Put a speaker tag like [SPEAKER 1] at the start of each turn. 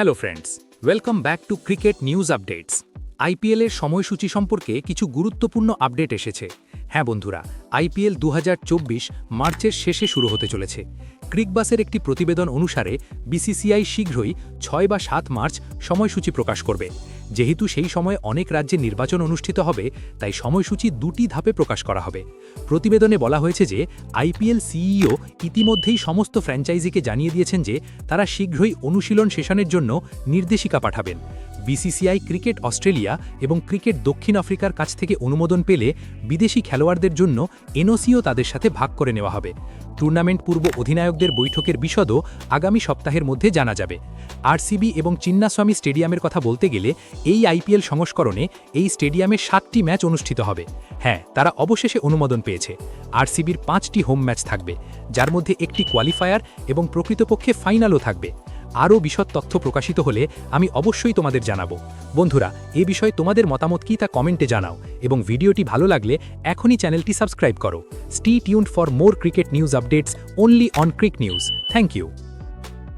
[SPEAKER 1] Hello friends, welcome back to cricket news updates. আইপিএলের সময়সূচি সম্পর্কে কিছু গুরুত্বপূর্ণ আপডেট এসেছে। হ্যাঁ বন্ধুরা, আইপিএল 2024 মার্চের শেষে শুরু হতে চলেছে। ক্রিকবাসের একটি প্রতিবেদন অনুসারে বিসিসিআই শীঘ্রই 6 বা 7 মার্চ সময়সূচি প্রকাশ করবে। যেহেতু সেই সময়ে অনেক রাজ্যে নির্বাচন অনুষ্ঠিত হবে, তাই সময়সূচি দুটি ধাপে প্রকাশ করা হবে। প্রতিবেদনে বলা হয়েছে যে আইপিএল সিইও ইতিমধ্যেই সমস্ত ফ্র্যাঞ্চাইজিকে জানিয়ে দিয়েছেন যে তারা শীঘ্রই অনুশীলন সেশনের জন্য নির্দেশিকা পাঠাবেন। বিসিসিআই ক্রিকেট অস্ট্রেলিয়া এবং ক্রিকেট দক্ষিণ আফ্রিকার কাছ থেকে অনুমোদন পেলে বিদেশি খেলোয়াড়দের জন্য এনওসিও তাদের সাথে ভাগ করে নেওয়া হবে। টুর্নামেন্ট পূর্ব অধিনায়কদের বৈঠকের বিশদও আগামী সপ্তাহের মধ্যে জানা যাবে। আরসিবি এবং চিন্নাস্বামী স্টেডিয়ামের কথা বলতে গেলে এই আইপিএল সংস্করণে এই স্টেডিয়ামে 7টি ম্যাচ অনুষ্ঠিত হবে। হ্যাঁ, তারা অবশেষে অনুমোদন পেয়েছে। আরসিবির 5টি হোম ম্যাচ থাকবে, যার মধ্যে একটি কোয়ালিফায়ার এবং প্রকৃতপক্ষে ফাইনালও থাকবে। আরও বিশদ তথ্য প্রকাশিত হলে আমি অবশ্যই তোমাদের জানাবো। বন্ধুরা, এ বিষয়ে তোমাদের মতামত কি তা কমেন্টে জানাও এবং ভিডিওটি ভালো লাগলে এখনই চ্যানেলটি সাবস্ক্রাইব করো। Stay tuned for more cricket news updates only on Cric News. Thank you.